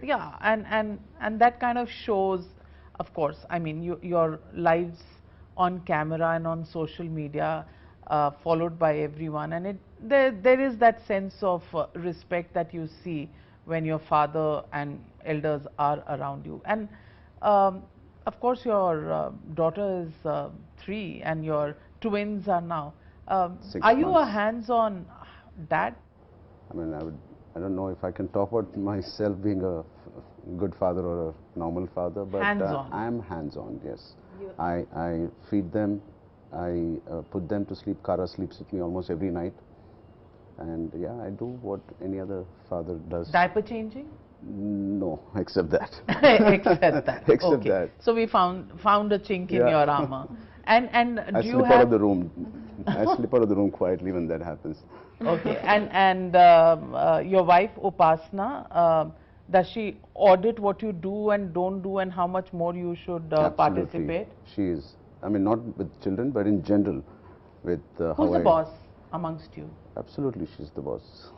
Yeah, and that kind of shows, of course, I mean, your lives on camera and on social media, followed by everyone, and there is that sense of respect that you see when your father and elders are around you. And of course, your daughter is 3 and your twins are now. 6 Are you a months. hands-on dad? I mean, I don't know if I can talk about myself being a good father or a normal father, but Hands-on. I am hands-on, yes. I feed them, I put them to sleep. Kara sleeps with me almost every night. And yeah, I do what any other father does. Diaper changing? No, except that. Except that. Except Okay. that. So we found a chink in Yeah. your armor. And I do slip you out have of the room. I slip out of the room quietly when that happens. okay. And your wife Upasana, does she audit what you do and don't do and how much more you should participate? She is. I mean, not with children, but in general, with Who's the boss amongst you? Absolutely, she's the boss.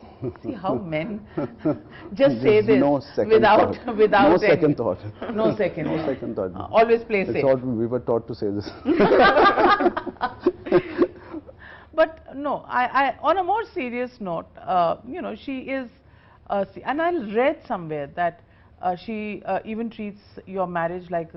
See how men just say There's this no second without thought. without No second thought. No second. No second thought. Always play It's safe. all, we were taught to say this. But no, I on a more serious note, you know, she is, and I read somewhere that she even treats your marriage like,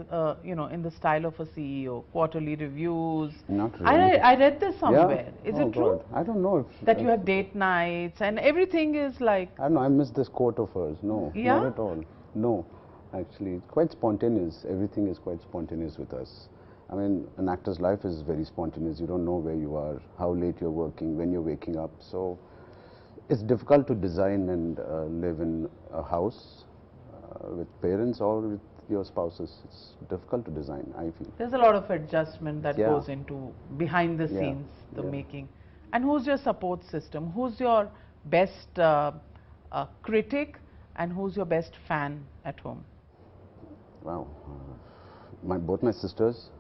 you know, in the style of a CEO, quarterly reviews. Not really. I read this somewhere. Yeah? Is Oh it true? God. I don't know if That you have date nights and everything is like. I don't know. I missed this quote of hers. No, Yeah? not at all. No, actually, it's quite spontaneous. Everything is quite spontaneous with us. I mean, an actor's life is very spontaneous. You don't know where you are, how late you're working, when you're waking up. So it's difficult to design and live in a house with parents or with your spouses. It's difficult to design, I feel. There's a lot of adjustment that Yeah. goes into behind the Yeah. scenes, the Yeah. making. And who's your support system? Who's your best critic and who's your best fan at home? Wow. Both my sisters,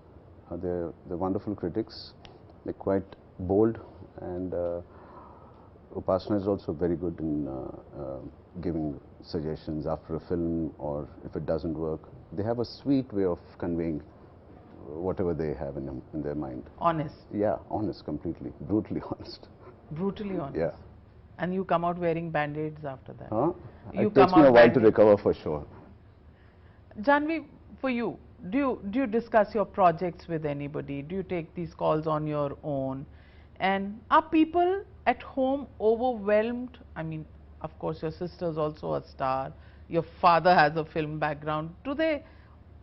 they're wonderful critics. They're quite bold, and Upasana is also very good in giving suggestions after a film, or if it doesn't work. They have a sweet way of conveying whatever they have in their mind. Honest. Yeah, honest, completely, brutally honest. Brutally honest. Yeah. And you come out wearing band-aids after that. Huh? You It takes come me a out while to band-aids. recover for sure. Janhvi, for you, do you discuss your projects with anybody? Do you take these calls on your own? And are people at home overwhelmed? I mean, of course, your sister's also a star. Your father has a film background. Do they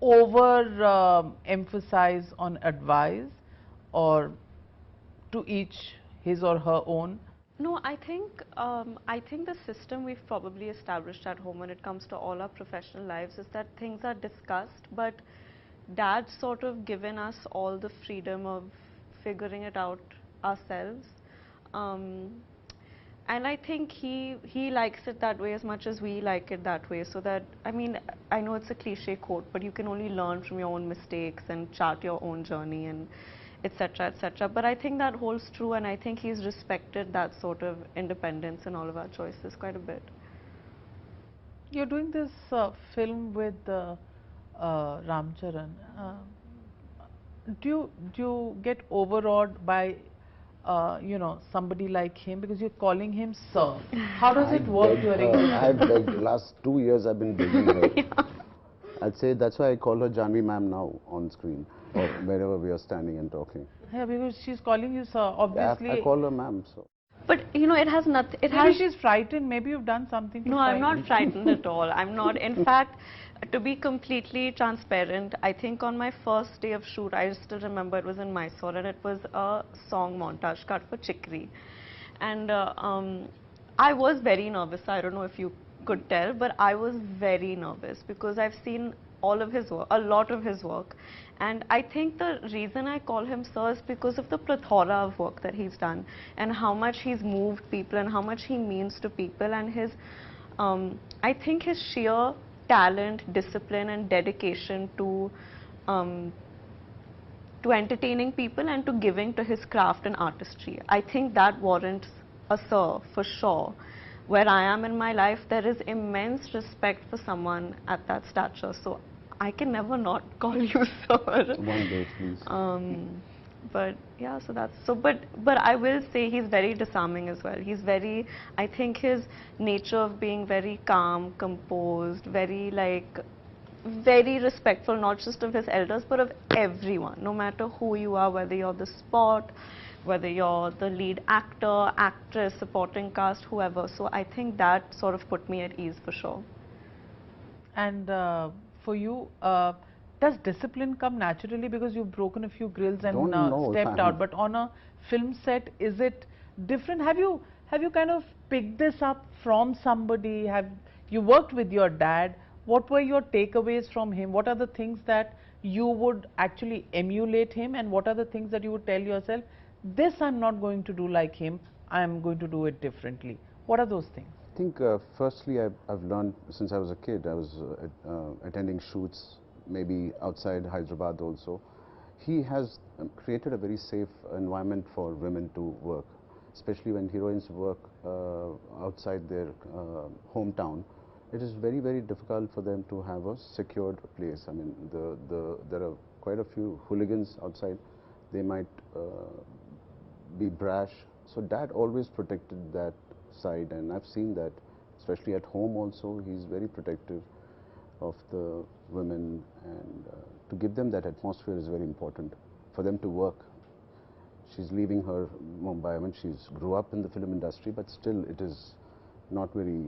over emphasize on advice, or to each his or her own? No, I think the system we've probably established at home when it comes to all our professional lives is that things are discussed, but Dad's sort of given us all the freedom of figuring it out ourselves. And I think he likes it that way as much as we like it that way. So that, I mean, I know it's a cliche quote, but you can only learn from your own mistakes and chart your own journey and etc. etc. But I think that holds true, and I think he's respected that sort of independence in all of our choices quite a bit. You're doing this film with Ram Charan. Do you get overawed by you know, somebody like him, because you're calling him sir? How does it work during the I've begged. Last 2 years I've been begging her. Yeah. I'd say that's why I call her Janhvi ma'am now on screen, or wherever we are standing and talking. Yeah, because she's calling you sir, obviously. Yeah, I call her ma'am, so. But you know, it has nothing. Maybe she's frightened. Maybe you've done something to No, frighten I'm not frightened at all. I'm not. In fact, to be completely transparent, I think on my first day of shoot, I still remember it was in Mysore, and it was a song montage cut for Chikri. And I was very nervous. I don't know if you could tell, but I was very nervous because I've seen all of his work, a lot of his work. And I think the reason I call him sir is because of the plethora of work that he's done and how much he's moved people and how much he means to people, and his, I think his sheer talent, discipline and dedication to entertaining people and to giving to his craft and artistry. I think that warrants a sir for sure. where I am in my life, there is immense respect for someone at that stature. So I can never not call you sir. One day, please. But yeah, so that's so. But I will say he's very disarming as well. He's very. I think his nature of being very calm, composed, very like very respectful, not just of his elders, but of everyone, no matter who you are, whether you're the sport, whether you're the lead actor, actress, supporting cast, whoever. So I think that sort of put me at ease for sure. And for you, does discipline come naturally because you've broken a few grills and Don't know if stepped I out? have. But on a film set, is it different? Have you kind of picked this up from somebody? Have you worked with your dad? What were your takeaways from him? What are the things that you would actually emulate him, and what are the things that you would tell yourself, this I'm not going to do like him, I'm going to do it differently? What are those things? I think firstly I've learned since I was a kid. I was attending shoots maybe outside Hyderabad also. He has created a very safe environment for women to work, especially when heroines work outside their hometown. It is very, very difficult for them to have a secured place. I mean, there are quite a few hooligans outside. They might be brash. So dad always protected that side, and I've seen that, especially at home also. He's very protective of the women, and to give them that atmosphere is very important for them to work. She's leaving her Mumbai. I mean, she's grew up in the film industry, but still it is not very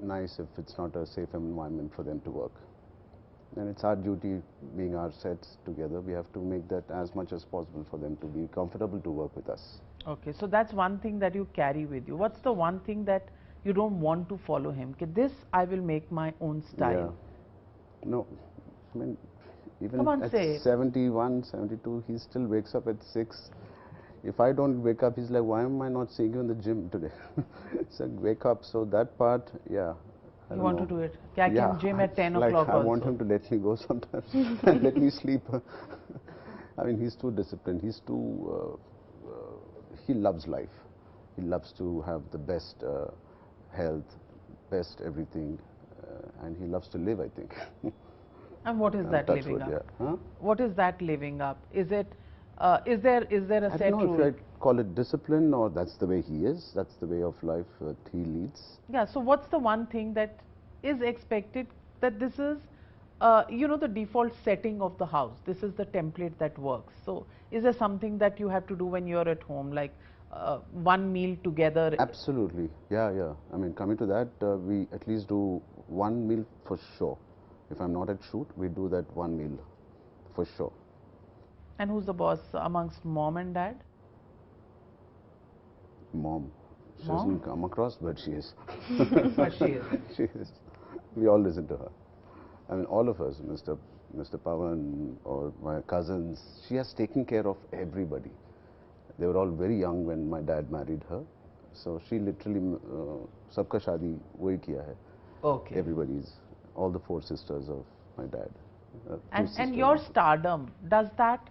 nice if it's not a safe environment for them to work. And it's our duty, being our sets together, we have to make that as much as possible for them to be comfortable to work with us. Okay, so that's one thing that you carry with you. What's the one thing that you don't want to follow him? Okay, this I will make my own style. Yeah. No, I mean, even Come on, at say it. 71, 72, he still wakes up at 6. If I don't wake up, he's like, why am I not seeing you in the gym today? So wake up. So that part, yeah. I You don't want know. to do it? I can gym at 10 like o'clock I also. want him to let me go sometimes and let me sleep. I mean, he's too disciplined. He's too, he loves life. He loves to have the best health, best everything, and he loves to live, I think. And what is that Touch living wood, up? yeah. Huh? What is that living up? Is it, is there a I set don't know rule? if I call it discipline or that's the way he is. That's the way of life that he leads. Yeah, so what's the one thing that is expected, that this is, you know, the default setting of the house? This is the template that works. So is there something that you have to do when you're at home, like one meal together? Absolutely. Yeah, yeah. I mean, coming to that, we at least do one meal for sure. If I'm not at shoot, we do that one meal for sure. And who's the boss amongst mom and dad? Mom. She Mom? doesn't come across, but she is. But she is. She is. We all listen to her. I mean, all of us, Mr. Pawan or my cousins, she has taken care of everybody. They were all very young when my dad married her. So she literally, sabka shadi wahi kiya hai. Okay. Everybody's, all the 4 sisters of my dad. And your stardom, does that,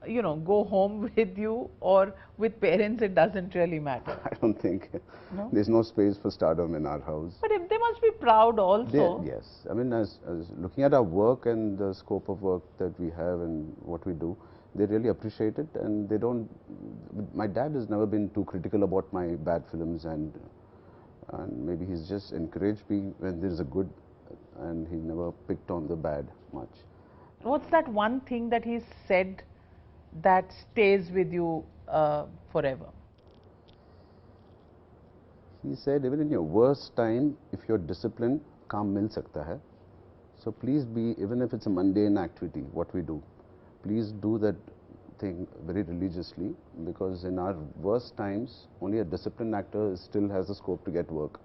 you know, go home with you, or with parents it doesn't really matter? I don't think. No? There's no space for stardom in our house. But if they must be proud also. Yes. I mean, as looking at our work and the scope of work that we have and what we do, they really appreciate it, and they don't. My dad has never been too critical about my bad films, and maybe he's just encouraged me when there's a good, and he never picked on the bad much. What's that one thing that he said that stays with you forever? He said, even in your worst time, if you're disciplined, काम मिल सकता है. So please be, even if it's a mundane activity, what we do, please do that thing very religiously, because in our worst times, only a disciplined actor still has the scope to get work.